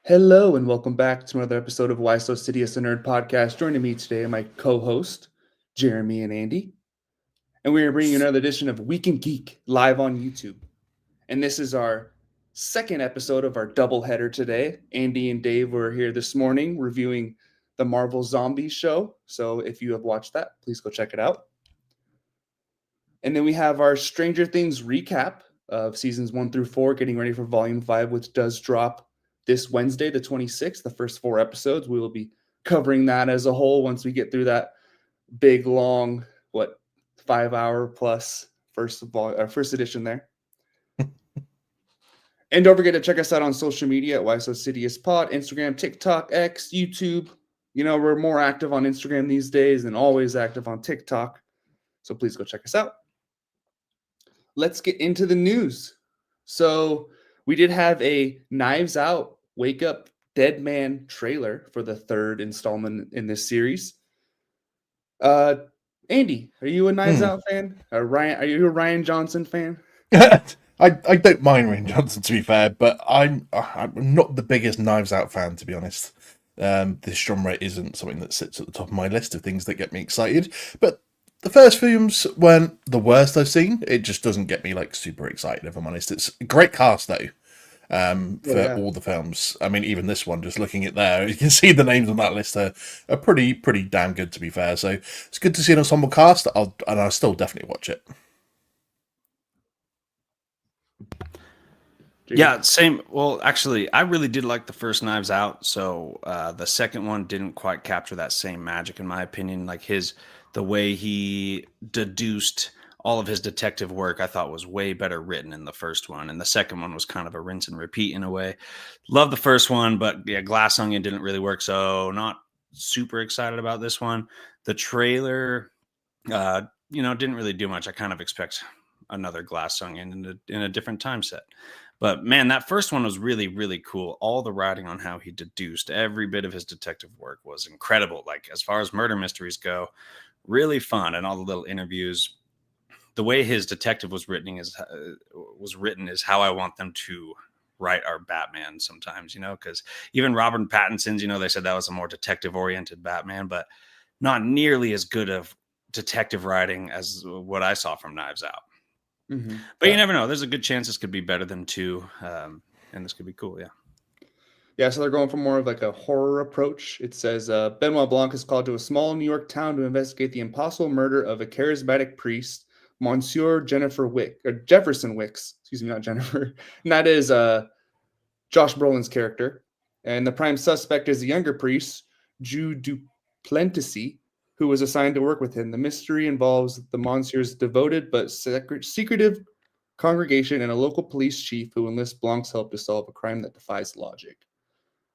Hello and welcome back to another episode of Why So Sidious a Nerd podcast. Joining me today are my co-host, Jeremy and Andy. And we are bringing you another edition of Week in Geek live on YouTube. And this is our second episode of our doubleheader today. Andy and Dave were here this morning reviewing the Marvel Zombies show. So if you have watched that, please go check it out. And then we have our Stranger Things recap of seasons 1 through 4, getting ready for volume 5, which does drop this Wednesday, the 26th, the first 4 episodes. We will be covering that as a whole once we get through that big, long, 5-hour plus first edition there. And don't forget to check us out on social media at Why So Sidious Pod, Instagram, TikTok, X, YouTube. You know, we're more active on Instagram these days and always active on TikTok. So please go check us out. Let's get into the news. So we did have a Knives Out Wake Up Dead Man trailer for the third installment in this series. Andy, are you a Knives Out fan? Ryan, are you a Ryan Johnson fan? I don't mind Rian Johnson, to be fair, but I'm not the biggest Knives Out fan, to be honest. This genre isn't something that sits at the top of my list of things that get me excited. But the first films weren't the worst I've seen. It just doesn't get me like super excited, if I'm honest. It's a great cast though. For all the films. I mean, even this one, just looking at there, you can see the names on that list are pretty damn good, to be fair. So it's good to see an ensemble cast. I'll still definitely watch it. Yeah, same. Well, actually, I really did like the first Knives Out. So the second one didn't quite capture that same magic, in my opinion. Like the way he deduced all of his detective work, I thought was way better written in the first one. And the second one was kind of a rinse and repeat in a way. Love the first one, but yeah, Glass Onion didn't really work. So not super excited about this one. The trailer, didn't really do much. I kind of expect another Glass Onion in a different time set. But man, that first one was really, really cool. All the writing on how he deduced every bit of his detective work was incredible. Like as far as murder mysteries go, really fun. And all the little interviews, the way his detective was written is how I want them to write our Batman sometimes, because even Robert Pattinson's, they said that was a more detective oriented Batman, but not nearly as good of detective writing as what I saw from Knives Out. Mm-hmm. But you never know. There's a good chance this could be better than 2, and this could be cool. Yeah, so they're going for more of like a horror approach. It says Benoit Blanc is called to a small New York town to investigate the impossible murder of a charismatic priest, Monsieur Jefferson Wicks. Excuse me, not Jennifer. And that is Josh Brolin's character. And the prime suspect is a younger priest, Jude Duplessis, who was assigned to work with him. The mystery involves the Monsieur's devoted but secretive congregation and a local police chief who enlists Blanc's help to solve a crime that defies logic.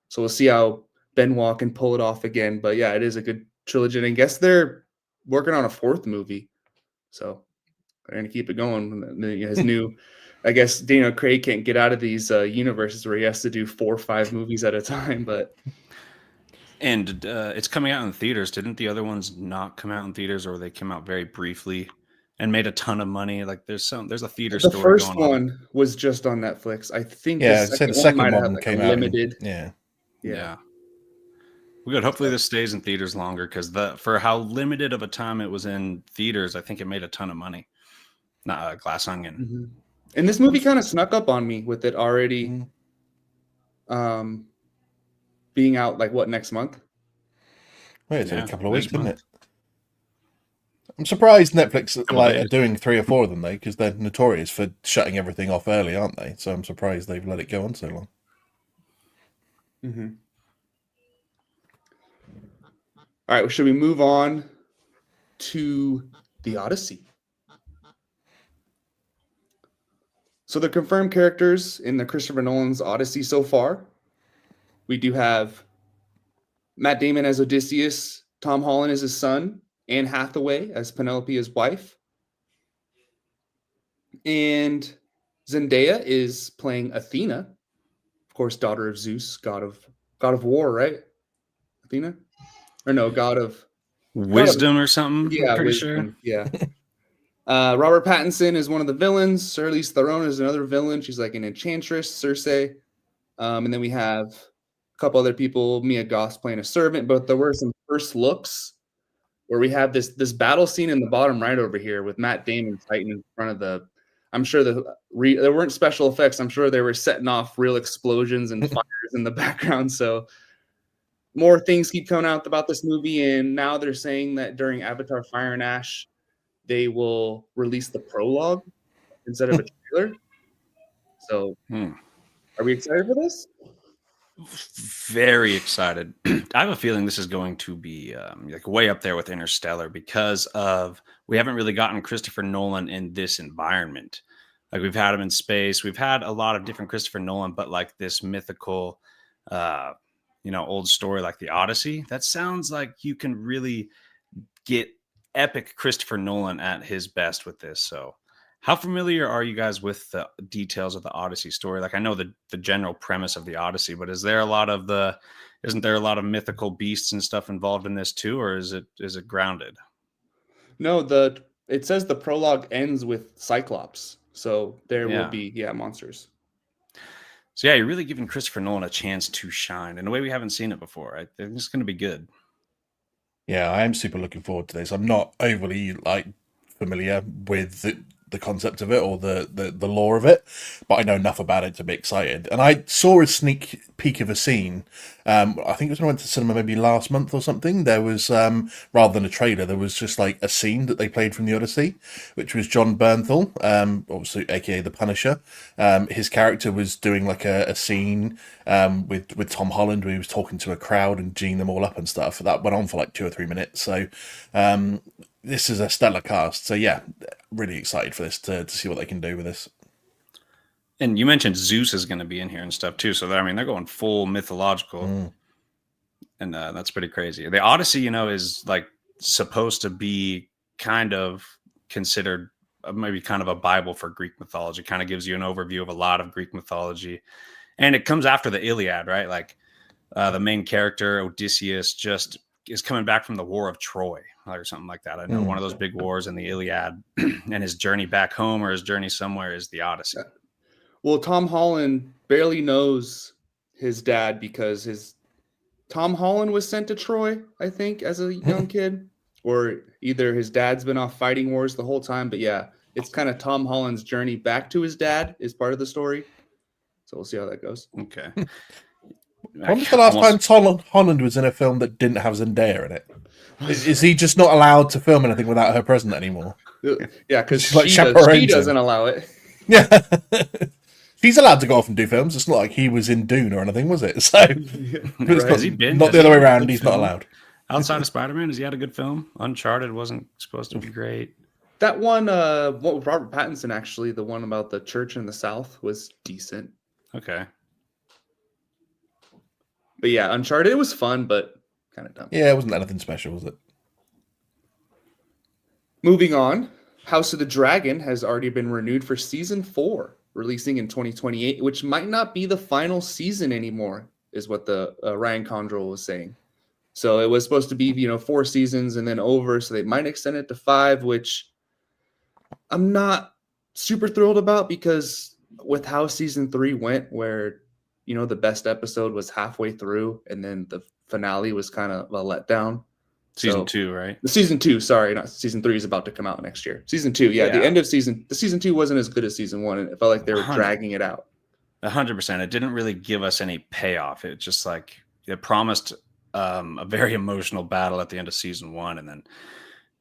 So we'll see how Benoit can pull it off again. But yeah, it is a good trilogy. And I guess they're working on a 4th movie. So they're going to keep it going. His new, I guess Daniel Craig can't get out of these universes where he has to do 4 or 5 movies at a time. And it's coming out in theaters. Didn't the other ones not come out in theaters, or they came out very briefly and made a ton of money? Like there's a theater story going on. The first one was just on Netflix. I think the second one might have like came out limited. Yeah. Well, good. Hopefully this stays in theaters longer, because for how limited of a time it was in theaters, I think it made a ton of money. Not Glass Onion. Mm-hmm. And this movie kind of snuck up on me with it already being out next month? Well, it's in a couple of weeks, isn't it? I'm surprised Netflix are doing 3 or 4 of them, though, because they're notorious for shutting everything off early, aren't they? So I'm surprised they've let it go on so long. Mm-hmm. All right, well, should we move on to the Odyssey? So the confirmed characters in the Christopher Nolan's Odyssey so far, we do have Matt Damon as Odysseus, Tom Holland as his son, Anne Hathaway as Penelope, his wife, and Zendaya is playing Athena, of course, daughter of Zeus, god of war, right? Athena, or no, god of wisdom or something. Yeah, pretty wisdom. Sure. Yeah. Robert Pattinson is one of the villains. Charlize Theron is another villain. She's like an enchantress, Circe. And then we have couple other people, Mia Goth playing a servant, but there were some first looks where we have this battle scene in the bottom right over here with Matt Damon fighting in front of the. I'm sure there weren't special effects. I'm sure they were setting off real explosions and fires in the background. So more things keep coming out about this movie, and now they're saying that during Avatar: Fire and Ash, they will release the prologue instead of a trailer. So, are we excited for this? Very excited. I have a feeling this is going to be like way up there with Interstellar because of we haven't really gotten Christopher Nolan in this environment. Like we've had him in space, we've had a lot of different Christopher Nolan, but like this mythical, old story like the Odyssey. That sounds like you can really get epic Christopher Nolan at his best with this. So how familiar are you guys with the details of the Odyssey story? Like I know the general premise of the Odyssey, but isn't there a lot of mythical beasts and stuff involved in this too, or is it grounded? No, it says the prologue ends with Cyclops, so there will be monsters. So yeah, you're really giving Christopher Nolan a chance to shine in a way we haven't seen it before. I think it's going to be good. Yeah, I am super looking forward to this. I'm not overly familiar with the concept of it or the lore of it, but I know enough about it to be excited. And I saw a sneak peek of a scene. I think it was when I went to cinema maybe last month or something. There was rather than a trailer, there was just like a scene that they played from the Odyssey, which was John Bernthal, obviously aka the Punisher. His character was doing like a scene with Tom Holland where he was talking to a crowd and geeing them all up and stuff. That went on for like 2 or 3 minutes. So this is a stellar cast. So yeah, really excited for this to see what they can do with this. And you mentioned Zeus is going to be in here and stuff too. So they're going full mythological, and that's pretty crazy. The Odyssey, is like supposed to be kind of considered maybe kind of a Bible for Greek mythology. Kind of gives you an overview of a lot of Greek mythology, and it comes after the Iliad, right? Like the main character Odysseus just is coming back from the War of Troy or something like that. I know one of those big wars in the Iliad, and his journey back home or his journey somewhere is the Odyssey. Well, Tom Holland barely knows his dad because Tom Holland was sent to Troy, I think, as a young kid, or either his dad's been off fighting wars the whole time. But yeah, it's kind of Tom Holland's journey back to his dad is part of the story. So we'll see how that goes. Okay. When was the last time Tom Holland was in a film that didn't have Zendaya in it? Is he just not allowed to film anything without her present anymore? Yeah, because she doesn't allow it. Yeah. She's allowed to go off and do films. It's not like he was in Dune or anything, was it? So Has he been? Not the other way around. He's not allowed. Outside of Spider-Man, has he had a good film? Uncharted wasn't supposed to be great. That one, what with Robert Pattinson, actually, the one about the church in the South was decent. Okay. But yeah, Uncharted, it was fun, but kind of dumb. Yeah, it wasn't anything special, was it? Moving on, House of the Dragon has already been renewed for season 4, releasing in 2028, which might not be the final season anymore, is what the Ryan Condrell was saying. So it was supposed to be, 4 seasons and then over, so they might extend it to 5, which I'm not super thrilled about because with how season 3 went, where the best episode was halfway through, and then the finale was kind of a letdown. Season 2, right? The season 2, sorry, not season 3 is about to come out next year. Season 2, yeah. The end of season 2 wasn't as good as season 1, and it felt like they were dragging it out. 100%. It didn't really give us any payoff. It just it promised a very emotional battle at the end of season 1, and then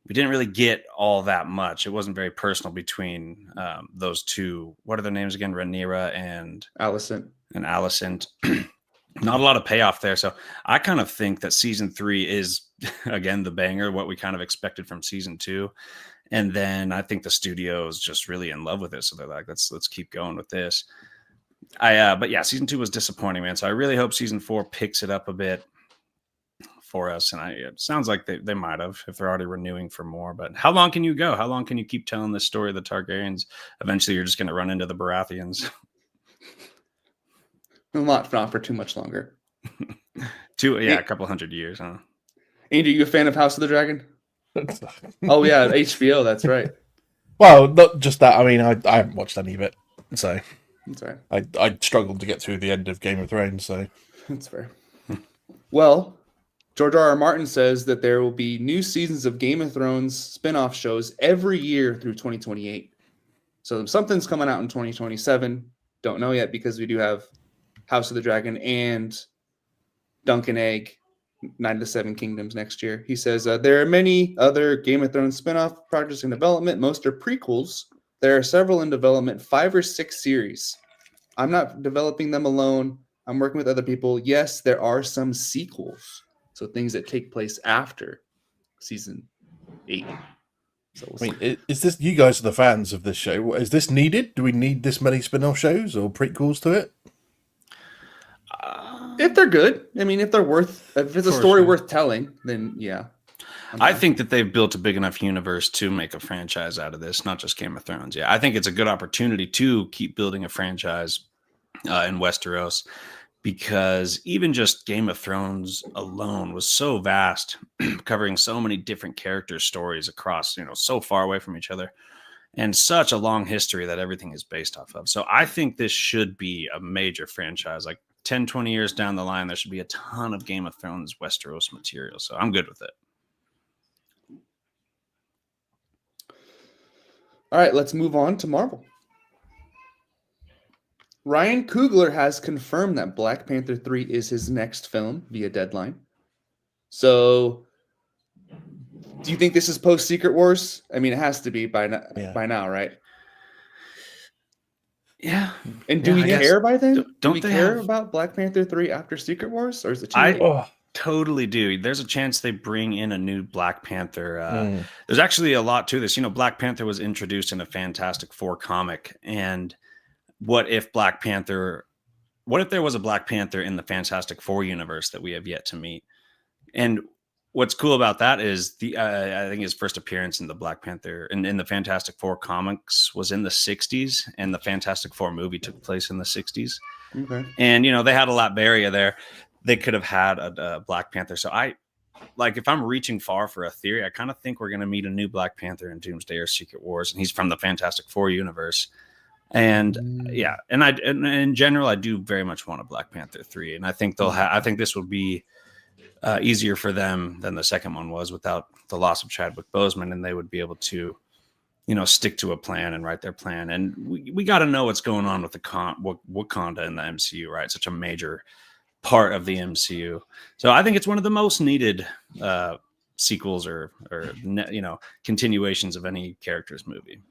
we didn't really get all that much. It wasn't very personal between those two. What are their names again? Rhaenyra and Alicent. Not a lot of payoff there. So I kind of think that season 3 is, again, the banger, what we kind of expected from season 2. And then I think the studio is just really in love with it. So they're like, let's keep going with this. But yeah, season 2 was disappointing, man. So I really hope season 4 picks it up a bit for us. And it sounds like they might have if they're already renewing for more. But how long can you go? How long can you keep telling this story of the Targaryens? Eventually, you're just going to run into the Baratheons. Not for too much longer. A couple hundred years, huh? Andrew, you a fan of House of the Dragon? Oh yeah, HBO. That's right. Well, not just that. I mean, I haven't watched any of it, so that's right. I struggled to get through the end of Game of Thrones, so that's fair. Well, George R. R. Martin says that there will be new seasons of Game of Thrones spin-off shows every year through 2028. So something's coming out in 2027. Don't know yet because we do have House of the Dragon and Dunk and Egg, Night of the Seven Kingdoms next year. He says there are many other Game of Thrones spin-off projects in development. Most are prequels. There are several in development, 5 or 6 series. I'm not developing them alone. I'm working with other people. Yes, there are some sequels. So things that take place after season 8. So we'll I mean, is this, you guys are the fans of this show? Is this needed? Do we need this many spin-off shows or prequels to it? If they're good, I mean, if it's a story worth telling, then yeah. I think that they've built a big enough universe to make a franchise out of this, not just Game of Thrones. Yeah, I think it's a good opportunity to keep building a franchise in Westeros, because even just Game of Thrones alone was so vast, covering so many different character stories across, so far away from each other, and such a long history that everything is based off of. So I think this should be a major franchise. Like 10, 20 years down the line, there should be a ton of Game of Thrones Westeros material. So I'm good with it. All right, let's move on to Marvel. Ryan Coogler has confirmed that Black Panther 3 is his next film via Deadline. So, do you think this is post Secret Wars? I mean, it has to be by now, right? Yeah. And do we care by then? Don't we they care about Black Panther 3 after Secret Wars? Or is it too late? Totally do. There's a chance they bring in a new Black Panther. There's actually a lot to this. Black Panther was introduced in a Fantastic Four comic. And what if there was a Black Panther in the Fantastic Four universe that we have yet to meet? And what's cool about that is I think his first appearance in the Black Panther and in the Fantastic Four comics was in the 60s, and the Fantastic Four movie took place in the 60s. Okay. And, they had a Latveria there. They could have had a Black Panther. So if I'm reaching far for a theory, I kind of think we're going to meet a new Black Panther in Doomsday or Secret Wars, and he's from the Fantastic Four universe. And yeah, and in general, I do very much want a Black Panther 3, and I think I think this will be easier for them than the second one was without the loss of Chadwick Boseman, and they would be able to, stick to a plan and write their plan. And we got to know what's going on with Wakanda in the MCU, right? Such a major part of the MCU. So I think it's one of the most needed sequels or continuations of any character's movie.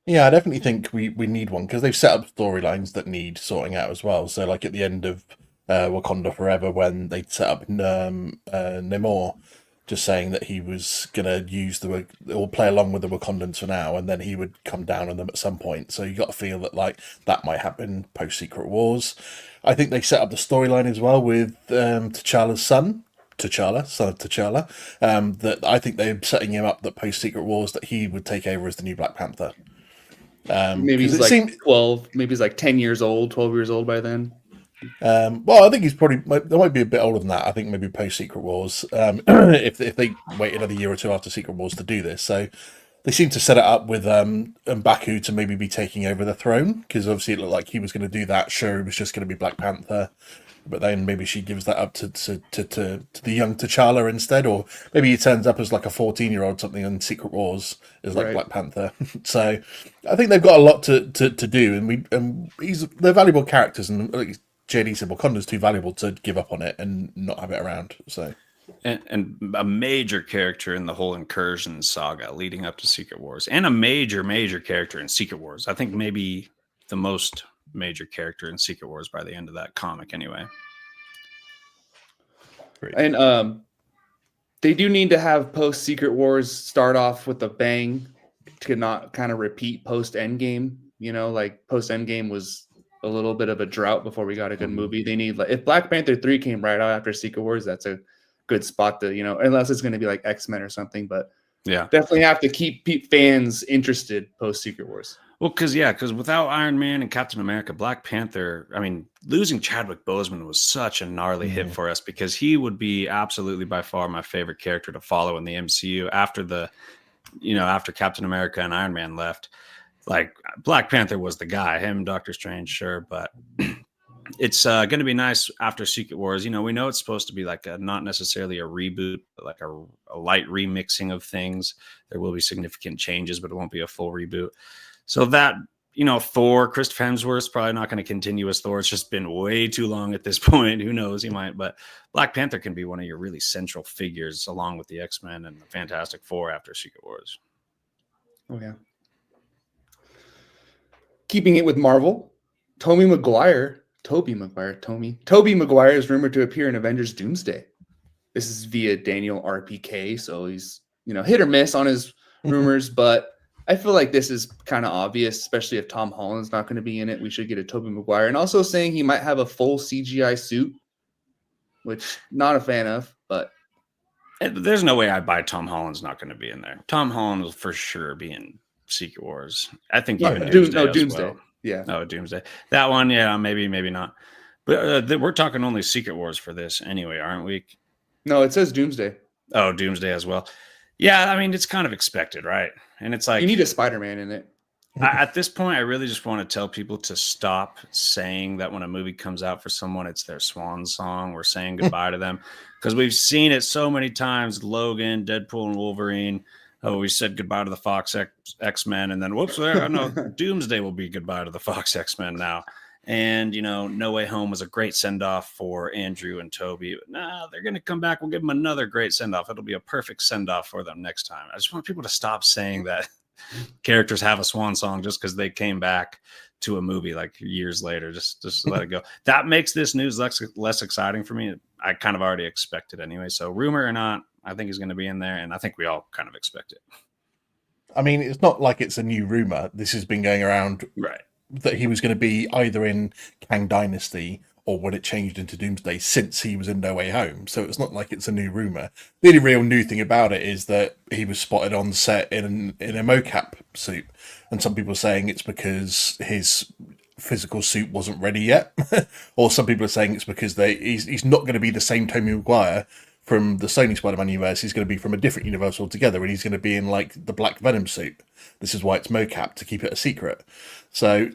Yeah, I definitely think we need one, because they've set up storylines that need sorting out as well. So like at the end of Wakanda Forever, when they set up Namor, just saying that he was going to use or play along with the Wakandans for now, and then he would come down on them at some point. So you got to feel that that might happen post Secret Wars. I think they set up the storyline as well with T'Challa's son. T'Challa, son of T'Challa. That I think they're setting him up that post Secret Wars that he would take over as the new Black Panther. Maybe he's 12, maybe he's 10 years old, 12 years old by then. Well, I think he's probably, they might be a bit older than that. I think maybe post Secret Wars, if they wait another year or two after Secret Wars to do this. So they seem to set it up with M'Baku to maybe be taking over the throne, because obviously it looked like he was going to do that. Sure, it was just going to be Black Panther, but then maybe she gives that up to the young T'Challa instead, or maybe he turns up as a 14-year-old something in Secret Wars as Right. Black Panther. So I think they've got a lot to do, and they're valuable characters, and like JD said, Wakanda's too valuable to give up on it and not have it around. So. And a major character in the whole Incursion saga leading up to Secret Wars, and a major character in Secret Wars. I think maybe the most major character in Secret Wars by the end of that comic anyway. Great. And they do need to have post Secret Wars start off with a bang to not kind of repeat post Endgame. Post Endgame was a little bit of a drought before we got a good movie. They need, if Black Panther 3 came right out after Secret Wars, that's a good spot to, unless it's going to be like X-Men or something, but yeah, definitely have to keep fans interested post Secret Wars. Well, because without Iron Man and Captain America, Black Panther, I mean, losing Chadwick Boseman was such a gnarly hit for us, because he would be absolutely by far my favorite character to follow in the MCU after after Captain America and Iron Man left. Black Panther was the guy. Him, Doctor Strange, sure, but it's going to be nice after Secret Wars. You know, we know it's supposed to be like not necessarily a reboot, but like a light remixing of things. There will be significant changes, but it won't be a full reboot. So that, you know, Thor, Christopher Hemsworth's probably not going to continue as Thor. It's just been way too long at this point. Who knows? He might, but Black Panther can be one of your really central figures along with the X-Men and the Fantastic Four after Secret Wars. Oh, yeah. Keeping it with Marvel, Tobey Maguire is rumored to appear in Avengers Doomsday. This is via Daniel RPK, so he's, you know, hit or miss on his rumors, but I feel like this is kind of obvious, especially if Tom Holland's not going to be in it. We should get a Tobey Maguire. And also saying he might have a full CGI suit, which not a fan of, but there's no way I'd buy Tom Holland's not going to be in there. Tom Holland will for sure be in Secret Wars. I think even Doomsday. Well. Yeah. Oh, Doomsday. That one, yeah, maybe not. But we're talking only Secret Wars for this anyway, aren't we? No, it says Doomsday. Oh, Doomsday as well. Yeah, I mean, it's kind of expected, right? And it's like you need a Spider-Man in it. At this point, I really just want to tell people to stop saying that when a movie comes out for someone, it's their swan song. We're saying goodbye to them because we've seen it so many times. Logan, Deadpool, and Wolverine. Oh, we said goodbye to the Fox X-Men, and then whoops, no, Doomsday will be goodbye to the Fox X-Men now. And, you know, No Way Home was a great send-off for Andrew and Toby. But nah, they're going to come back. We'll give them another great send-off. It'll be a perfect send-off for them next time. I just want people to stop saying that characters have a swan song just because they came back to a movie like years later. Just let it go. That makes this news less exciting for me. I kind of already expect it anyway. So rumor or not, I think he's going to be in there, and I think we all kind of expect it. I mean, it's not like it's a new rumor. This has been going around, right? That he was going to be either in Kang Dynasty or when it changed into Doomsday since he was in No Way Home. So it's not like it's a new rumor. The only real new thing about it is that he was spotted on set in a mocap suit, and some people are saying it's because his physical suit wasn't ready yet, or some people are saying it's because he's not going to be the same Tobey Maguire from the Sony Spider-Man universe. He's going to be from a different universe altogether, and he's going to be in like the Black Venom suit. This is why it's mocap, to keep it a secret. So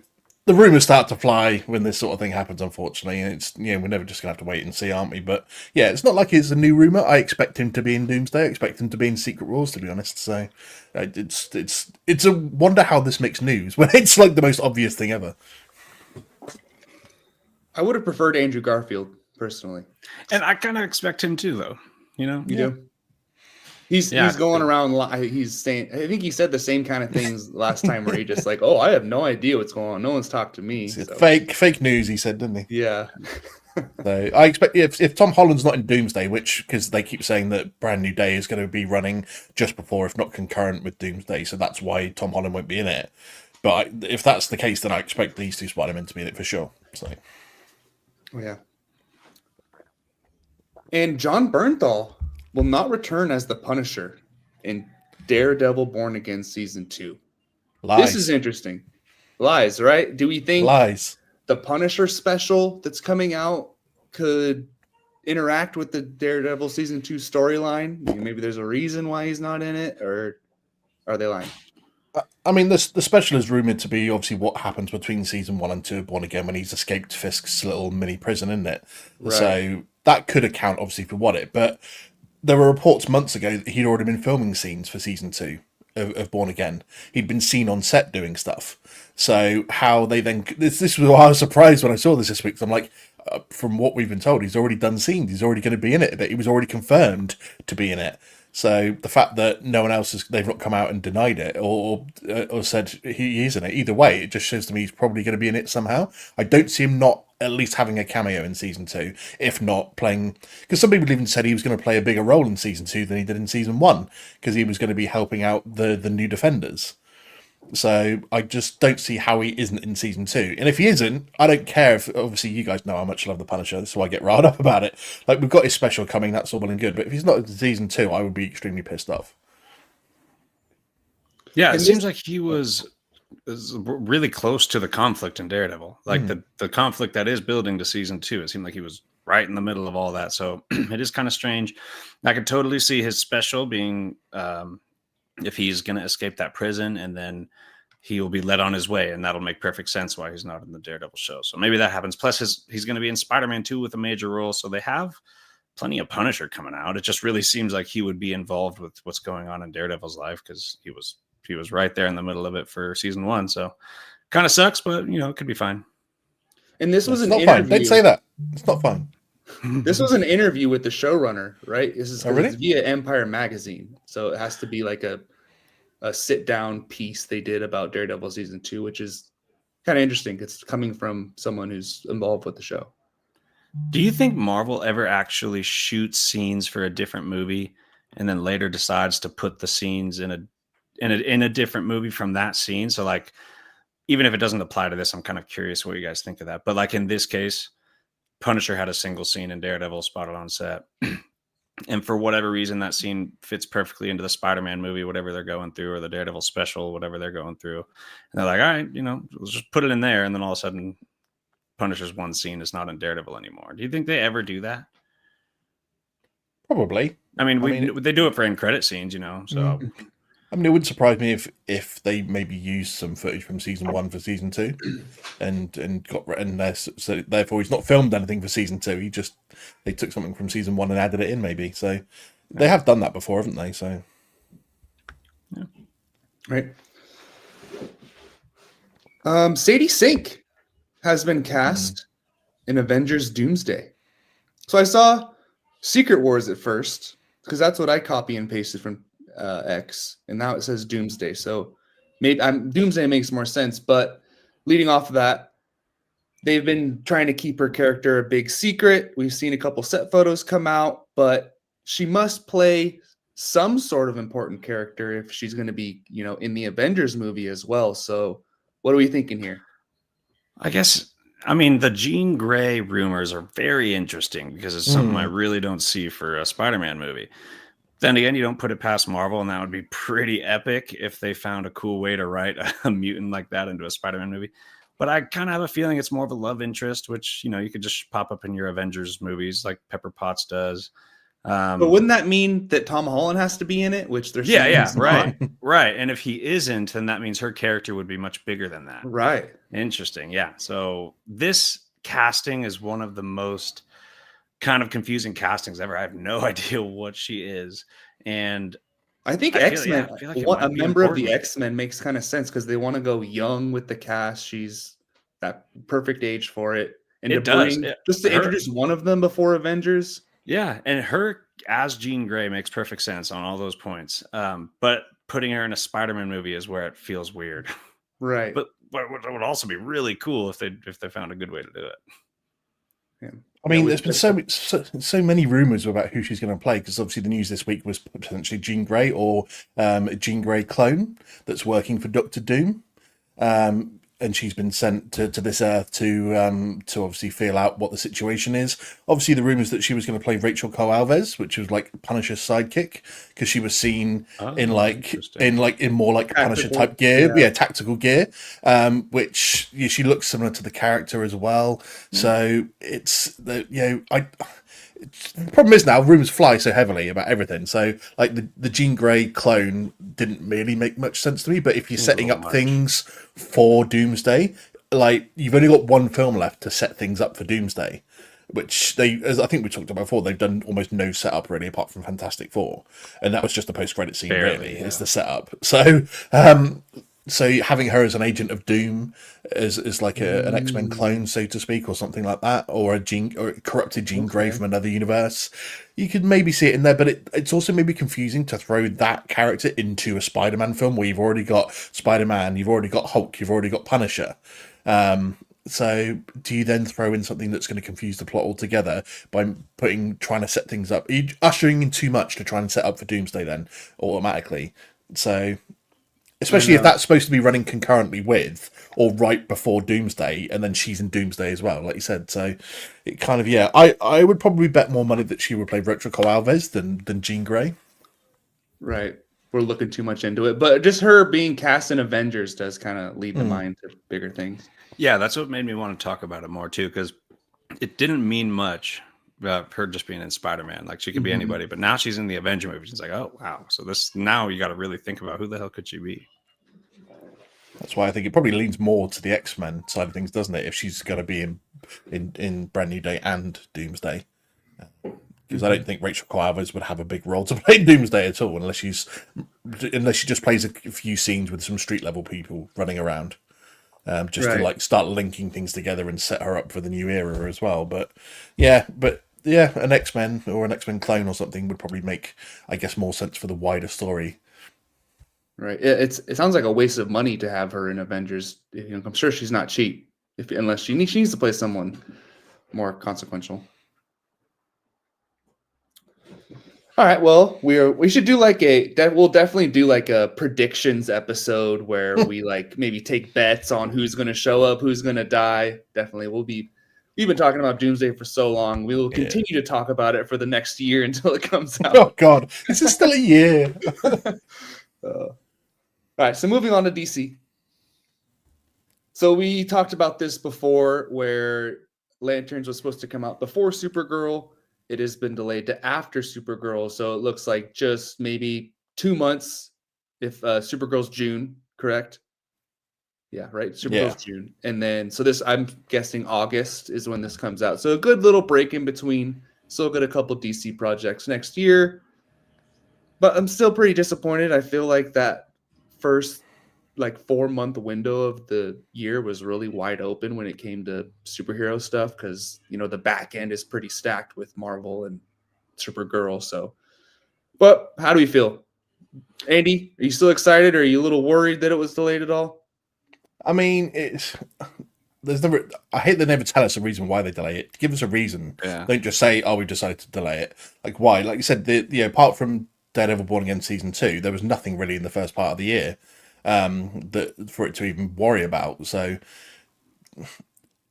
the rumors start to fly when this sort of thing happens, unfortunately, and it's, you know, we're never just gonna have to wait and see, aren't we? But yeah, it's not like it's a new rumor. I expect him to be in Doomsday. I expect him to be in Secret Wars, to be honest. So it's a wonder how this makes news when it's like the most obvious thing ever. I would have preferred Andrew Garfield personally, and I kind of expect him too, though. You know, you do. He's going around. He's saying, I think he said the same kind of things last time, where he just like, oh, I have no idea what's going on. No one's talked to me. So. Fake news, he said, didn't he? Yeah. So I expect if Tom Holland's not in Doomsday, which because they keep saying that Brand New Day is going to be running just before, if not concurrent with Doomsday, so that's why Tom Holland won't be in it. But if that's the case, then I expect these two Spider-Men to be in it for sure. So. Oh yeah. And John Bernthal will not return as the Punisher in Daredevil Born Again Season 2. Lies. This is interesting. Lies, right? Do we think the Punisher special that's coming out could interact with the Daredevil Season 2 storyline? Maybe there's a reason why he's not in it, or are they lying? I mean, the special is rumoured to be obviously what happens between Season 1 and 2 of Born Again when he's escaped Fisk's little mini prison, isn't it? Right. So that could account, obviously, for what it. But there were reports months ago that he'd already been filming scenes for Season 2 of Born Again. He'd been seen on set doing stuff. So how they then... This was why I was surprised when I saw this week. I'm like, from what we've been told, he's already done scenes. He's already going to be in it. That he was already confirmed to be in it. So the fact that no one else they've not come out and denied it or said he is in it, either way, it just shows to me he's probably going to be in it somehow. I don't see him not at least having a cameo in Season 2, if not playing... Because some people even said he was going to play a bigger role in Season 2 than he did in Season 1, because he was going to be helping out the new Defenders. So I just don't see how he isn't in Season 2. And if he isn't, I don't care if... Obviously, you guys know how much I love the Punisher. That's why I get riled up about it. Like, we've got his special coming, that's all well and good. But if he's not in Season 2, I would be extremely pissed off. Yeah, it seems like he was really close to the conflict in Daredevil. Like, the conflict that is building to Season 2. It seemed like he was right in the middle of all that. So it is kind of strange. I could totally see his special being... if he's going to escape that prison and then he will be led on his way, and that'll make perfect sense why he's not in the Daredevil show. So maybe that happens. Plus, he's going to be in Spider-Man 2 with a major role, so they have plenty of Punisher coming out. It just really seems like he would be involved with what's going on in Daredevil's life because he was right there in the middle of it for season 1. So kind of sucks, but it could be fine. And this was It's an not interview. fine. Don't say that. It's not fine. This was an interview with the showrunner, right? This is really? It's via Empire Magazine, so it has to be like a sit-down piece they did about Daredevil season 2, which is kind of interesting. It's coming from someone who's involved with the show. Do you think Marvel ever actually shoots scenes for a different movie and then later decides to put the scenes in a different movie from that scene? So like, even if it doesn't apply to this, I'm kind of curious what you guys think of that. But like in this case, Punisher had a single scene in Daredevil spotted on set. And for whatever reason, that scene fits perfectly into the Spider-Man movie, whatever they're going through, or the Daredevil special, whatever they're going through. And they're like, all right, let's just put it in there. And then all of a sudden, Punisher's one scene is not in Daredevil anymore. Do you think they ever do that? Probably. I mean, they do it for end credit scenes, so. I mean, it wouldn't surprise me if they maybe used some footage from season 1 for season 2, and got in there. So therefore, he's not filmed anything for season 2. They took something from season 1 and added it in, maybe. So they have done that before, haven't they? So, yeah. Right. Sadie Sink has been cast in Avengers Doomsday. So I saw Secret Wars at first because that's what I copy and pasted from X, and now it says Doomsday. So maybe Doomsday makes more sense. But leading off of that, they've been trying to keep her character a big secret. We've seen a couple set photos come out, but she must play some sort of important character if she's going to be, in the Avengers movie as well. So what are we thinking here? The Jean Grey rumors are very interesting because it's something I really don't see for a Spider-Man movie. Then again, you don't put it past Marvel, and that would be pretty epic if they found a cool way to write a mutant like that into a Spider-Man movie. But I kind of have a feeling it's more of a love interest, which, you could just pop up in your Avengers movies like Pepper Potts does. But wouldn't that mean that Tom Holland has to be in it? Which there's right. Right. And if he isn't, then that means her character would be much bigger than that. Right. Interesting. Yeah. So this casting is one of the most kind of confusing castings ever. I have no idea what she is. And I think X-Men, a member of the X-Men makes kind of sense because they want to go young with the cast. She's that perfect age for it. And introduce one of them before Avengers. Yeah, and her as Jean Grey makes perfect sense on all those points. But putting her in a Spider-Man movie is where it feels weird. Right. But it would also be really cool if they found a good way to do it. Yeah. I mean, there's been so many rumors about who she's going to play because obviously the news this week was potentially Jean Grey or a Jean Grey clone that's working for Doctor Doom. And she's been sent to this Earth to obviously feel out what the situation is. Obviously, the rumors that she was going to play Rachel Alves, which was like Punisher's sidekick, because she was seen in more like Punisher type gear, tactical gear, which she looks similar to the character as well. So it's the problem is now rumors fly so heavily about everything. So like the Jean Grey clone didn't really make much sense to me. But if you're setting up things for Doomsday, like you've only got one film left to set things up for Doomsday, which as I think we talked about before, they've done almost no setup really apart from Fantastic Four, and that was just the post-credit scene. Is the setup. So having her as an agent of Doom is like an X-Men clone, so to speak, or something like that, or a corrupted Jean Grey from another universe, you could maybe see it in there. But it's also maybe confusing to throw that character into a Spider-Man film where you've already got Spider-Man, you've already got Hulk, you've already got Punisher. So do you then throw in something that's going to confuse the plot altogether by trying to set things up? Are you ushering in too much to try and set up for Doomsday then automatically? So. Especially if that's supposed to be running concurrently with or right before Doomsday, and then she's in Doomsday as well, like you said. So it kind of, I would probably bet more money that she would play Rachel Alves than Jean Grey. Right. We're looking too much into it. But just her being cast in Avengers does kind of lead the mind to bigger things. Yeah, that's what made me want to talk about it more, too, because it didn't mean much about her just being in Spider-Man. Like, she could be anybody, but now she's in the Avenger movie. She's like, oh, wow. So now you got to really think about who the hell could she be? That's why I think it probably leans more to the X-Men side of things, doesn't it? If she's going to be in Brand New Day and Doomsday, because I don't think Rachel Cuevas would have a big role to play in Doomsday at all, unless she just plays a few scenes with some street level people running around, just to Right. like start linking things together and set her up for the new era as well. But yeah, an X-Men or an X-Men clone or something would probably make, I guess, more sense for the wider story. Right. It sounds like a waste of money to have her in Avengers. I'm sure she's not cheap unless she needs to play someone more consequential. All right. Well, we should do we'll definitely do like a predictions episode where we like maybe take bets on who's going to show up, who's going to die. Definitely, we've been talking about Doomsday for so long. We will continue to talk about it for the next year until it comes out. Oh God, this is still a year. All right. So moving on to DC. So we talked about this before, where Lanterns was supposed to come out before Supergirl. It has been delayed to after Supergirl, so it looks like just maybe 2 months if Supergirl's June, correct? Yeah, right. Supergirl's June. And then I'm guessing August is when this comes out. So a good little break in between. Still got a couple DC projects next year. But I'm still pretty disappointed. I feel like that first 4-month window of the year was really wide open when it came to superhero stuff, because the back end is pretty stacked with Marvel and Supergirl. So, but how do we feel, Andy? Are you still excited, or are you a little worried that it was delayed at all? I mean, I hate they never tell us a reason why they delay it. Give us a reason. Yeah. Don't just say, "Oh, we decided to delay it." Like why? Like you said, apart from Daredevil Born Again season 2, there was nothing really in the first part of the year that for it to even worry about. So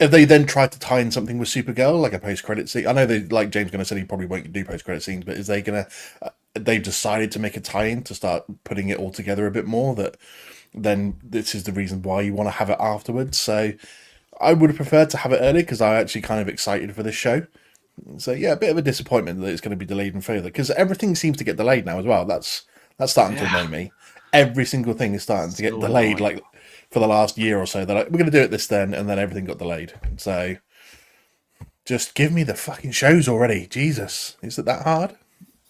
if they then tried to tie in something with Supergirl, like a post-credit scene, I know they like James going to say he probably won't do post-credit scenes, but is they going to? They've decided to make a tie-in to start putting it all together a bit more. That then this is the reason why you want to have it afterwards. So I would have preferred to have it early because I'm actually kind of excited for this show. So yeah, a bit of a disappointment that it's going to be delayed and further, because everything seems to get delayed now as well. That's starting to annoy me. Every single thing is starting to get delayed, like for the last year or so. They're like, we're going to do it this then, and then everything got delayed. So just give me the fucking shows already. Jesus, is it that hard?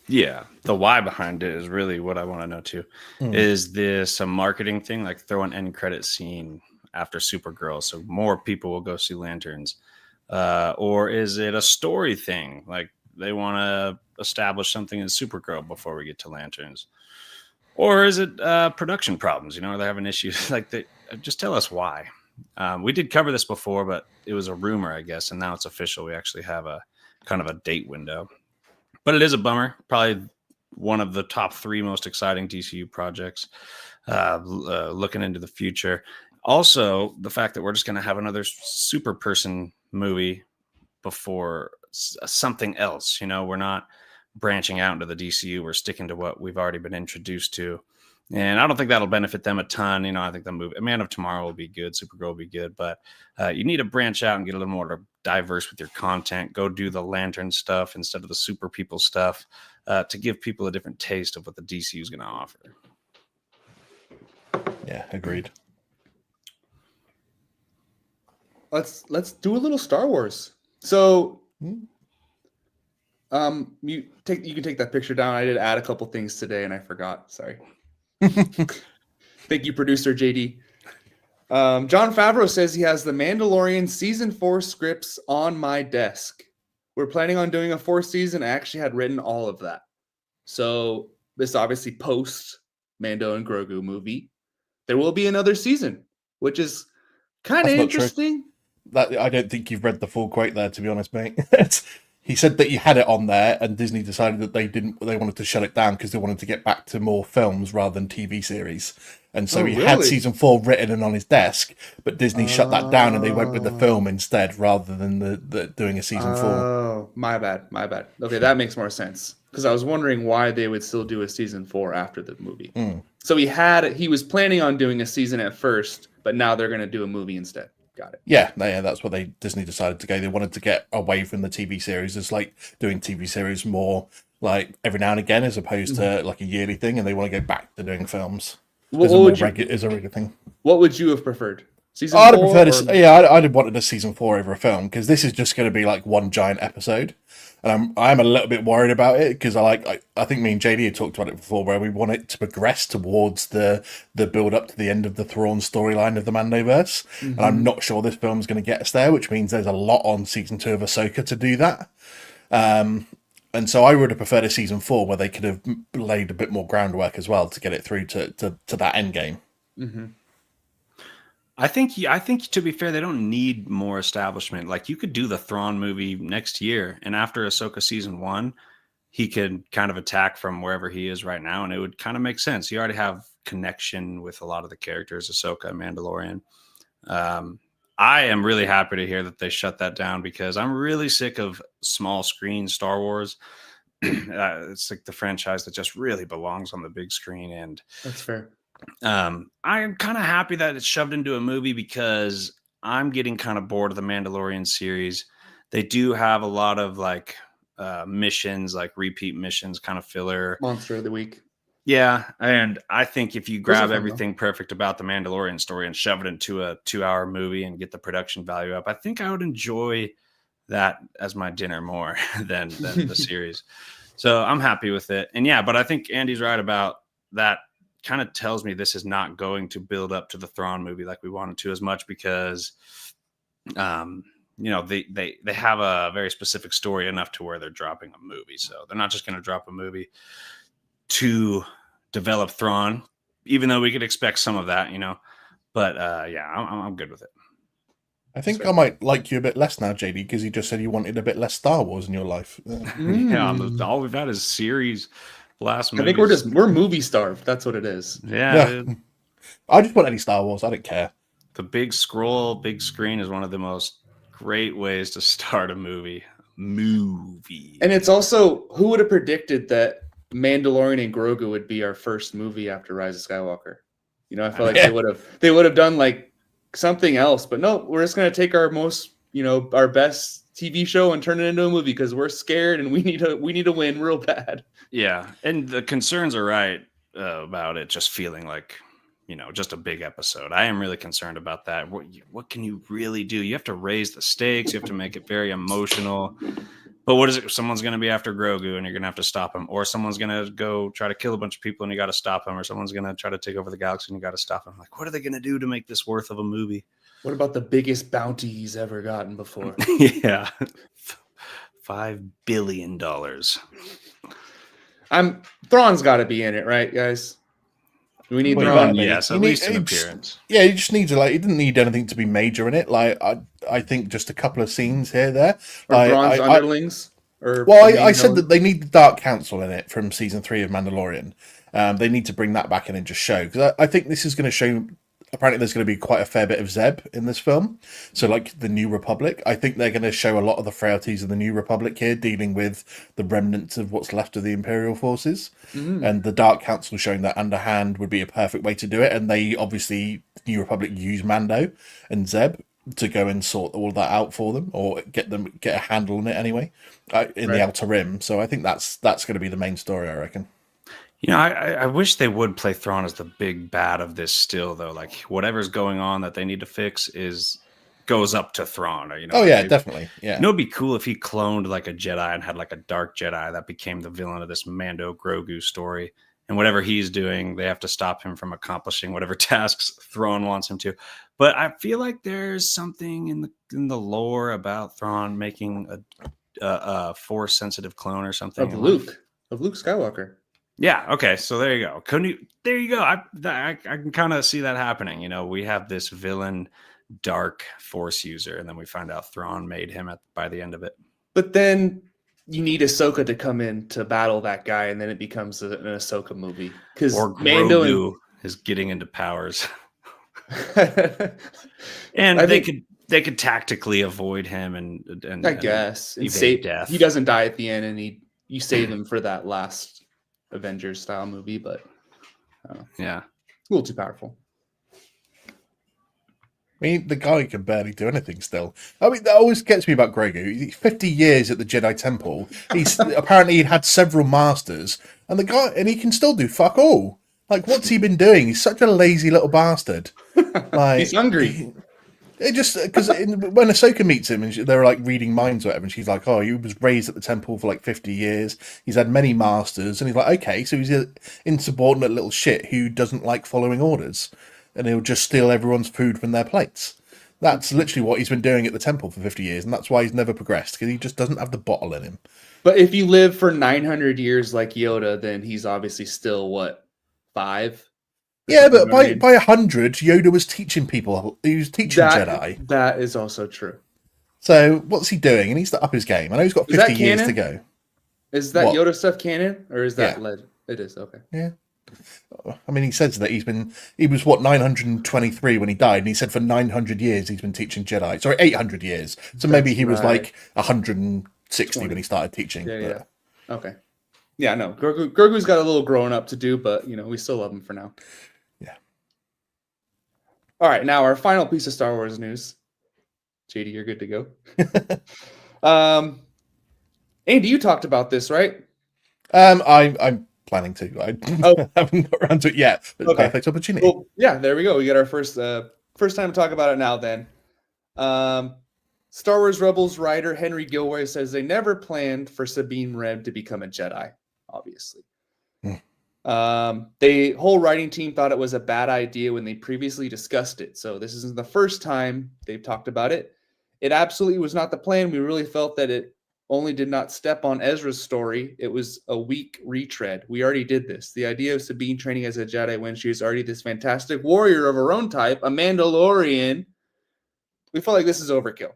Yeah, the why behind it is really what I want to know too. Is this a marketing thing, like throw an end credit scene after Supergirl so more people will go see Lanterns? Or is it a story thing? Like they want to establish something in Supergirl before we get to Lanterns? Or is it production problems? They're having issues. Just tell us why. We did cover this before, but it was a rumor, I guess, and now it's official. We actually have a kind of a date window. But it is a bummer. Probably one of the top 3 most exciting DCU projects looking into the future. Also, the fact that we're just going to have another super person movie before something else. We're not branching out into the DCU. We're sticking to what we've already been introduced to. And I don't think that'll benefit them a ton. I think the movie Man of Tomorrow will be good. Supergirl will be good. But you need to branch out and get a little more diverse with your content. Go do the Lantern stuff instead of the super people stuff to give people a different taste of what the DCU is going to offer. Yeah, agreed. Let's do a little Star Wars. So, you can take that picture down. I did add a couple things today and I forgot. Sorry. Thank you, producer JD. John Favreau says he has the Mandalorian season 4 scripts on my desk. We're planning on doing a 4th season. I actually had written all of that. So this obviously post Mando and Grogu movie. There will be another season, which is kind of interesting. I don't think you've read the full quote there, to be honest, mate. He said that you had it on there, and Disney decided that they wanted to shut it down because they wanted to get back to more films rather than TV series. And so he had season 4 written and on his desk, but Disney shut that down and they went with the film instead rather than the doing a season 4. Oh, my bad. Okay, that makes more sense. Because I was wondering why they would still do a season 4 after the movie. So he was planning on doing a season at first, but now they're going to do a movie instead. Got it. Yeah, that's what Disney decided to go. They wanted to get away from the TV series. It's like doing TV series more like every now and again as opposed to like a yearly thing, and they want to go back to doing films. What, as a what more would you regular thing. What would you have preferred? Season I'd have 4 preferred or I'd have wanted a season 4 over a film, because this is just going to be like one giant episode, and I'm a little bit worried about it, because I think me and JD had talked about it before, where we want it to progress towards the build up to the end of the Thrawn storyline of the Mandoverse, and I'm not sure this film's going to get us there, which means there's a lot on season 2 of Ahsoka to do that. And so I would have preferred a season 4 where they could have laid a bit more groundwork as well to get it through to that end game. I think to be fair, they don't need more establishment. Like, you could do the Thrawn movie next year, and after Ahsoka season 1, he could kind of attack from wherever he is right now, and it would kind of make sense. You already have connection with a lot of the characters, Ahsoka, Mandalorian. I am really happy to hear that they shut that down, because I'm really sick of small screen Star Wars. It's like the franchise that just really belongs on the big screen, and that's fair. I'm kind of happy that it's shoved into a movie, because I'm getting kind of bored of the Mandalorian series. They do have a lot of like missions, like repeat missions, kind of filler. Monster of the Week. Yeah, and I think if you Those are grab fun, everything perfect about the Mandalorian story and shove it into a 2-hour movie and get the production value up, I think I would enjoy that as my dinner more than the series. So I'm happy with it. And yeah, but I think Andy's right about that. Kind of tells me this is not going to build up to the Thrawn movie like we wanted to as much, because they have a very specific story enough to where they're dropping a movie. So they're not just going to drop a movie to develop Thrawn, even though we could expect some of that, but yeah, I'm good with it. I think I might like you a bit less now, JD, because you just said you wanted a bit less Star Wars in your life. Yeah, all we've had is series. Last I think we're movie starved. That's what it is. Yeah. I just want any Star Wars. I don't care. The big screen is one of the most great ways to start a movie. And it's also, who would have predicted that Mandalorian and Grogu would be our first movie after Rise of Skywalker? I feel like they would have done like something else, but no, we're just gonna take our most, our best TV show and turn it into a movie, because we're scared and we need to win real bad. Yeah, and the concerns are right about it just feeling like, just a big episode. I am really concerned about that. What can you really do? You have to raise the stakes. You have to make it very emotional. But what is it? Someone's going to be after Grogu, and you're going to have to stop him, or someone's going to go try to kill a bunch of people, and you got to stop him, or someone's going to try to take over the galaxy, and you got to stop him. Like, what are they going to do to make this worth of a movie? What about the biggest bounty he's ever gotten before? Yeah, $5 billion. Thrawn's got to be in it, right, guys? We need Thrawn. Yes, at least an appearance. Yeah, you just need to he didn't need anything to be major in it. Like I think just a couple of scenes here, there. Or Thrawn's underlings. I said that they need the Dark Council in it from season 3 of Mandalorian. They need to bring that back in and just show, because I think this is going to show. Apparently, there's going to be quite a fair bit of Zeb in this film. So, like the New Republic, I think they're going to show a lot of the frailties of the New Republic here, dealing with the remnants of what's left of the Imperial forces. And the Dark Council showing that underhand would be a perfect way to do it. And they obviously, the New Republic, use Mando and Zeb to go and sort all that out for them, or get a handle on it anyway, in the Outer Rim. So I think that's going to be the main story, I reckon. I wish they would play Thrawn as the big bad of this still, though. Like, whatever's going on that they need to fix goes up to Thrawn. Or, oh, yeah, definitely. Yeah. It'd be cool if he cloned like a Jedi and had like a dark Jedi that became the villain of this Mando Grogu story. And whatever he's doing, they have to stop him from accomplishing whatever tasks Thrawn wants him to. But I feel like there's something in the lore about Thrawn making a Force-sensitive clone or something. Of Luke Skywalker. Yeah. Okay. So there you go. There you go. I can kind of see that happening. We have this villain, dark Force user, and then we find out Thrawn made him by the end of it. But then you need Ahsoka to come in to battle that guy, and then it becomes an Ahsoka movie. Or Grogu is getting into powers, and they could tactically avoid him and I guess and save death. He doesn't die at the end, and you save him for that last Avengers style movie, but yeah, a little too powerful. I mean, the guy can barely do anything still. I mean, that always gets me about Grogu. He's 50 years at the Jedi Temple. He's apparently had several masters, and he can still do fuck all. Like, what's he been doing? He's such a lazy little bastard. He's Like, hungry. it just because when Ahsoka meets him and they're like reading minds or whatever, and she's like, "Oh, he was raised at the temple for like 50 years. He's had many masters," and he's like, "Okay, so he's an insubordinate little shit who doesn't like following orders, and he'll just steal everyone's food from their plates." That's literally what he's been doing at the temple for 50 years, and that's why he's never progressed because he just doesn't have the bottle in him. But if you live for 900 years like Yoda, then he's obviously still what, 5? Or Yeah, something, you but know what I mean? by 100, Yoda was teaching people. He was teaching Jedi. That is also true. So what's he doing? He needs to up his game. I know he's got Is that 50 years to canon? go. Is that What? Yoda stuff canon, or is that Yeah. legend? It is, okay. Yeah. I mean, he says that he was what 923 when he died, and he said for 900 years he's been teaching Jedi. Sorry, 800 years. So maybe That's he was right. like 160 when 20. he started teaching. Yeah, but- yeah. Okay. Yeah, no. Grogu's got a little growing up to do, but we still love him for now. Yeah. All right, now our final piece of Star Wars news. JD, you're good to go. Andy, you talked about this, right? I'm planning to. I Oh. haven't got around to it yet. But Okay. perfect opportunity. Well, yeah, there we go. We got our first time to talk about it now then. Star Wars Rebels writer Henry Gilroy says they never planned for Sabine Wren to become a Jedi, obviously. The whole writing team thought it was a bad idea when they previously discussed it. So this isn't the first time they've talked about it. It absolutely was not the plan. We really felt that it only did not step on Ezra's story. It was a weak retread. We already did this. The idea of Sabine training as a Jedi when she is already this fantastic warrior of her own type, a Mandalorian, we felt like this is overkill.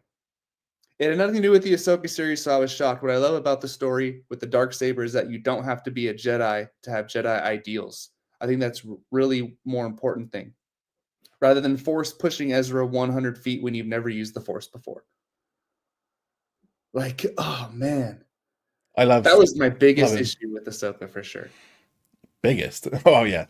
It had nothing to do with the Ahsoka series, so I was shocked. What I love about the story with the Darksaber is that you don't have to be a Jedi to have Jedi ideals. I think that's really more important thing. Rather than Force pushing Ezra 100 feet when you've never used the Force before. Like, oh man. That was my biggest issue with Ahsoka for sure. Biggest? Oh yeah.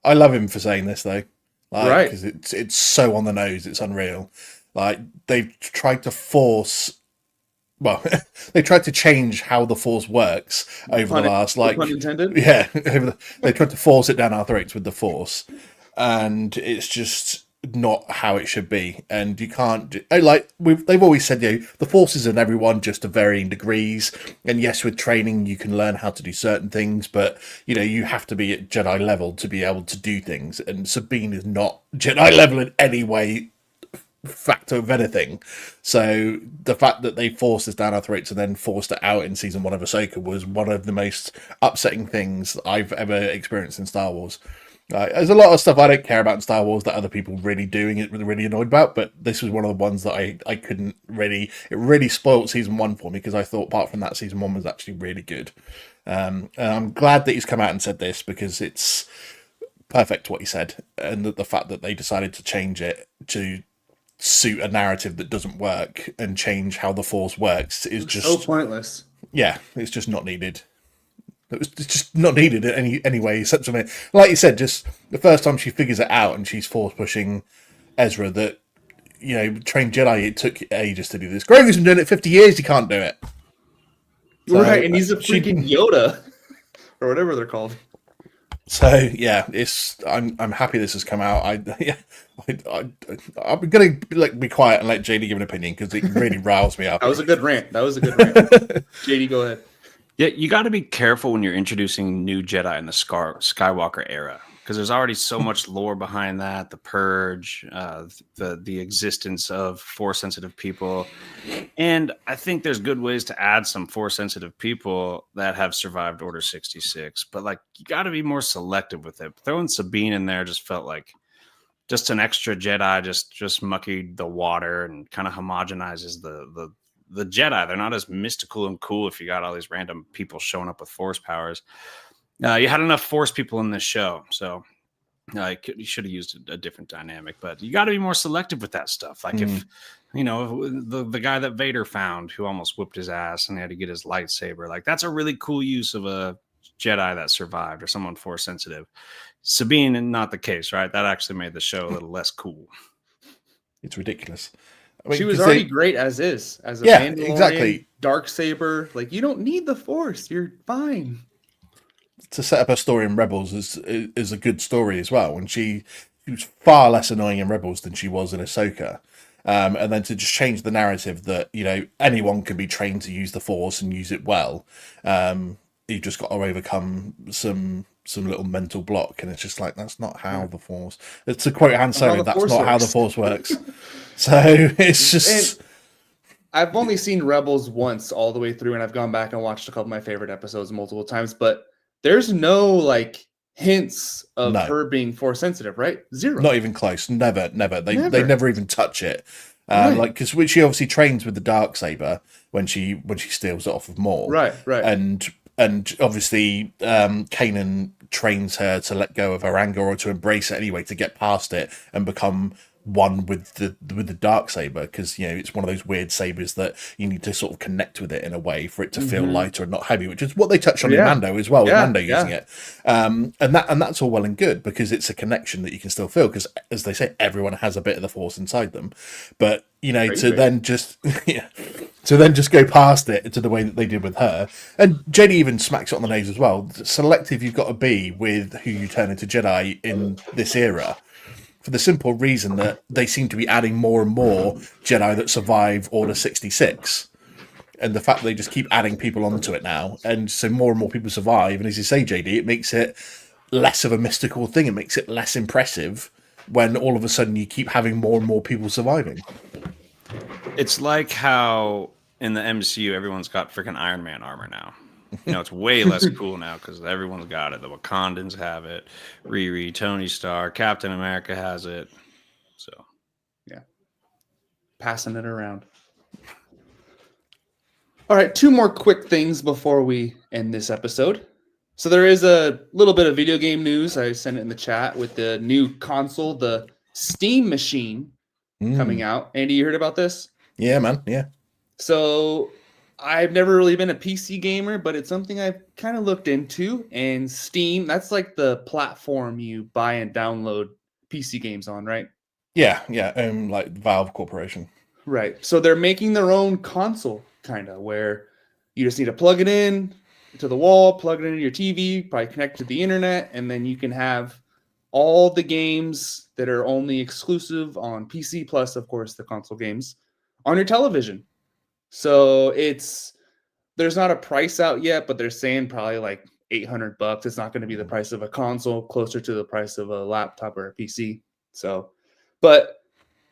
I love him for saying this though. Right. Because it's so on the nose, it's unreal. Like they've tried to force they tried to change how the Force works over the last pun intended? Yeah, they tried to force it down our throats with the Force, and it's just not how it should be. And you can't they've always said, the Force is in everyone, just to varying degrees. And yes, with training you can learn how to do certain things, but you have to be at Jedi level to be able to do things. And Sabine is not Jedi level in any way, factor of anything. So the fact that they forced this down our throats and then forced it out in season 1 of Ahsoka was one of the most upsetting things I've ever experienced in Star Wars. There's a lot of stuff I don't care about in Star Wars that other people really doing it really annoyed about, but this was one of the ones that I couldn't really. It really spoiled season 1 for me because I thought apart from that, season 1 was actually really good. And I'm glad that he's come out and said this because it's perfect what he said, and the fact that they decided to change it to suit a narrative that doesn't work and change how the Force works is just so pointless. Yeah, it's just not needed. It's just not needed in any way. Except for me, like you said, just the first time she figures it out and she's Force pushing Ezra that trained Jedi. It took ages to do this. Grogu's been doing it 50 years. He can't do it. So, right, and he's a freaking Yoda or whatever they're called. So yeah, I'm happy this has come out. I'm gonna be quiet and let JD give an opinion because it really riles me up. That was a good rant. JD, go ahead. Yeah, you got to be careful when you're introducing new Jedi in the Skywalker era because there's already so much lore behind that. The Purge, the existence of Force-sensitive people, and I think there's good ways to add some Force-sensitive people that have survived Order 66. But you got to be more selective with it. Throwing Sabine in there just felt like just an extra Jedi, just muckied the water and kind of homogenizes the Jedi. They're not as mystical and cool if you got all these random people showing up with Force powers. You had enough Force people in this show, so you should have used a different dynamic. But you got to be more selective with that stuff. If the guy that Vader found who almost whipped his ass and he had to get his lightsaber, that's a really cool use of a Jedi that survived or someone Force sensitive. Sabine, not the case, right? That actually made the show a little less cool. It's ridiculous. She was already great as a Mandalorian, exactly. Darksaber. You don't need the Force. You're fine. to set up her story in Rebels is a good story as well. And she was far less annoying in Rebels than she was in Ahsoka. And then to just change the narrative that, you know, anyone can be trained to use the Force and use it well. You've just got to overcome some little mental block, and it's just like, that's not how the Force. To quote Han Solo, that's not how the Force works. So it's just. And I've only seen Rebels once all the way through, and I've gone back and watched a couple of my favorite episodes multiple times, but there's no like hints of her being Force sensitive, right? Zero. Not even close. Never. They never even touch it. Right. Like, because she obviously trains with the Darksaber when she steals it off of Maul. Right. And obviously, Kanan trains her to let go of her anger or to embrace it anyway, to get past it and become one with the Darksaber, because, you know, it's one of those weird sabers that you need to sort of connect with it in a way for it to feel lighter and not heavy, which is what they touched on in Mando as well, with Mando using it. And that's all well and good, because it's a connection that you can still feel, because, as they say, everyone has a bit of the Force inside them. But, you know, then just go past it to the way that they did with her. And JD even smacks it on the nose as well. Selective you've got to be with who you turn into Jedi in this era, for the simple reason that they seem to be adding more and more Jedi that survive Order 66. And the fact that they just keep adding people onto it now, and so more and more people survive, and as you say, JD, it makes it less of a mystical thing. It makes it less impressive when all of a sudden you keep having more and more people surviving. It's like how in the MCU everyone's got freaking Iron Man armor now. You know, it's way less cool now because everyone's got it. The Wakandans have it. Riri, Tony Stark, Captain America has it. So, yeah. Passing it around. All right, 2 more quick things before we end this episode. So there is a little bit of video game news. I sent it in the chat with the new console, the Steam Machine, coming out. Andy, you heard about this? Yeah, man. Yeah. So I've never really been a PC gamer, but it's something I've kind of looked into. And Steam, that's like the platform you buy and download PC games on, right? Yeah. Like Valve Corporation. Right. So they're making their own console, kind of, where you just need to plug it in to the wall, plug it into your TV, probably connect to the internet, and then you can have all the games that are only exclusive on PC, plus, of course, the console games, on your television. So there's not a price out yet, but they're saying probably like $800. It's not going to be the price of a console, closer to the price of a laptop or a PC. So, but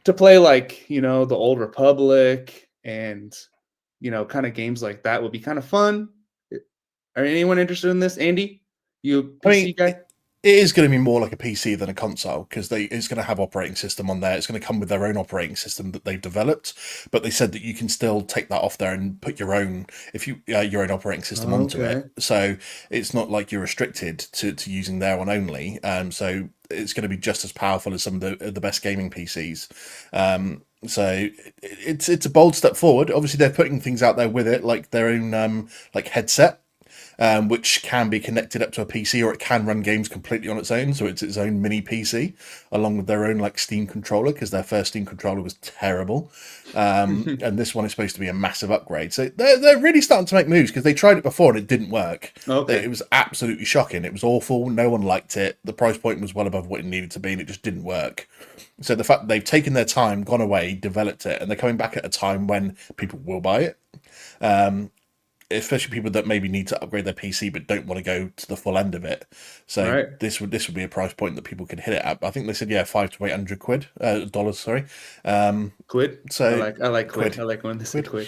to play like, you know, the Old Republic and, you know, kind of games like that would be kind of fun. Are anyone interested in this? Andy, you a PC guy? It is going to be more like a PC than a console, because it's going to have operating system on there. It's going to come with their own operating system that they've developed, but they said that you can still take that off there and put your own your own operating system onto it. So it's not like you're restricted to using their one only. So it's going to be just as powerful as some of the best gaming PCs. So it's a bold step forward. Obviously, they're putting things out there with it, like their own like headset, which can be connected up to a PC, or it can run games completely on its own. So it's its own mini PC, along with their own like Steam controller, because their first Steam controller was terrible. And this one is supposed to be a massive upgrade. So they're really starting to make moves, because they tried it before and it didn't work. Okay. It was absolutely shocking. It was awful. No one liked it. The price point was well above what it needed to be, and it just didn't work. So the fact that they've taken their time, gone away, developed it, and they're coming back at a time when people will buy it. Especially people that maybe need to upgrade their PC but don't want to go to the full end of it. So this would be a price point that people can hit it at. I think they said $500 to $800 dollars. Sorry, quid. So I like quid. I like when they say quid.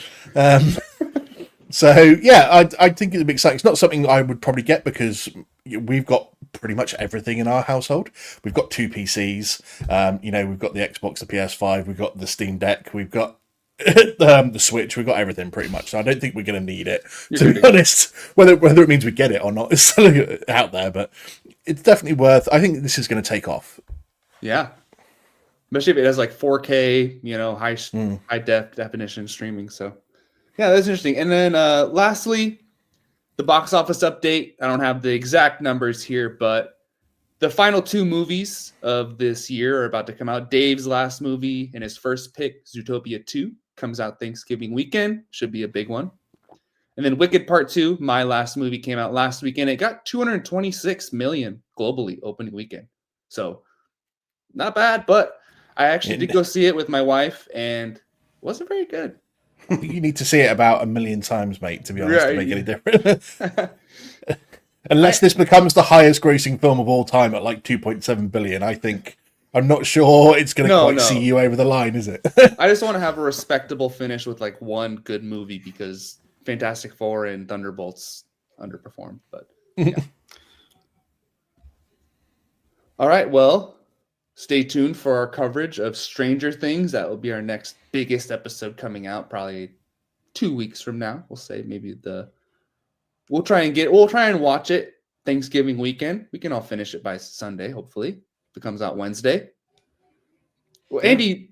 So yeah, I think it'd be exciting. It's not something I would probably get, because we've got pretty much everything in our household. We've got 2 PCs. We've got the Xbox, the PS5, we've got the Steam Deck, we've got the Switch, we've got everything pretty much. So I don't think we're going to need it, to be honest. Whether it means we get it or not is still out there, but it's definitely worth. I think this is going to take off. Yeah, especially if it has like 4K, high definition streaming. So yeah, that's interesting. And then lastly, the box office update. I don't have the exact numbers here, but the final 2 movies of this year are about to come out. Dave's last movie and his first pick, Zootopia 2, comes out Thanksgiving weekend. Should be a big one. And then Wicked Part 2, my last movie, came out last weekend. It got 226 million globally opening weekend. So not bad, but I actually did go see it with my wife and it wasn't very good. You need to see it about 1 million times, mate, to be honest, to Right, make any difference. Unless this becomes the highest grossing film of all time at like 2.7 billion, I'm not sure it's going to see you over the line, is it? I just want to have a respectable finish with like one good movie because Fantastic Four and Thunderbolts underperformed. But yeah. All right, well, stay tuned for our coverage of Stranger Things. That will be our next biggest episode coming out, probably 2 weeks from now. We'll say maybe we'll try and watch it Thanksgiving weekend. We can all finish it by Sunday, hopefully. If it comes out Wednesday. Well, Andy,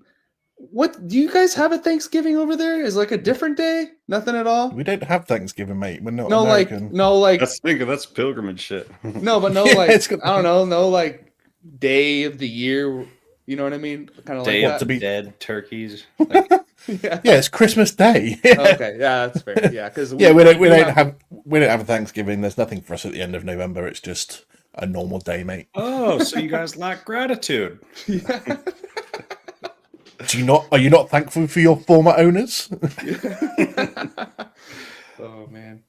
what do you guys have at Thanksgiving over there? Is like a different day? Nothing at all? We don't have Thanksgiving, mate. We're not No, American. That's pilgrimage shit. No, but no, Yeah, like it's got- I don't know, no like day of the year. You know what I mean? Kind of Day like of that. the dead turkeys. Yeah. Yeah, it's Christmas Day. Okay, yeah, that's fair. Yeah, because Yeah, we don't have a Thanksgiving. There's nothing for us at the end of November. It's just a normal day, mate. Oh, so you guys lack gratitude. Yeah. Are you not thankful for your former owners? Oh man.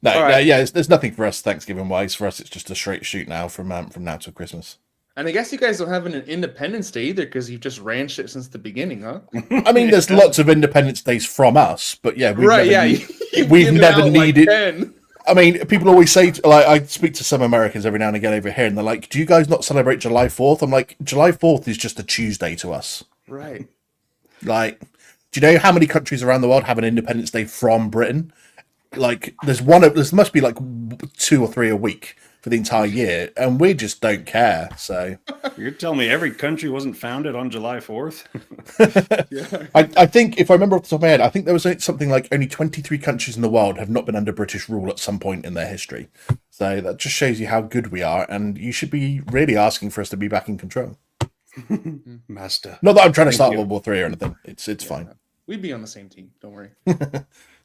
No, All right. there's nothing for us Thanksgiving wise. For us, it's just a straight shoot now from now till Christmas. And I guess you guys don't have an Independence Day either because you've just ran shit since the beginning, huh? I mean, there's lots of Independence Days from us, but yeah, we've never needed. Like I mean, people always say, like, I speak to some Americans every now and again over here, and they're like, "Do you guys not celebrate July 4th?" I'm like, July 4th is just a Tuesday to us. Right. Like, do you know how many countries around the world have an Independence Day from Britain? Like, there must be like 2 or 3 a week for the entire year, and we just don't care. So You're telling me every country wasn't founded on July 4th? Yeah. I think, if I remember off the top of my head, I think there was something like only 23 countries in the world have not been under British rule at some point in their history. So that just shows you how good we are, and you should be really asking for us to be back in control. Master. Not that I'm trying to Thank start you. World War III or anything. It's fine. We'd be on the same team. Don't worry.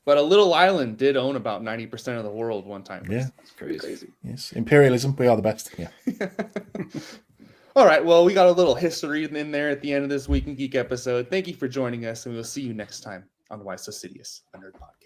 But a little island did own about 90% of the world one time. Yeah. That's crazy. Yes, imperialism. We are the best. Yeah. All right. Well, we got a little history in there at the end of this Week in Geek episode. Thank you for joining us, and we will see you next time on Why So Sidious, a Nerd Podcast.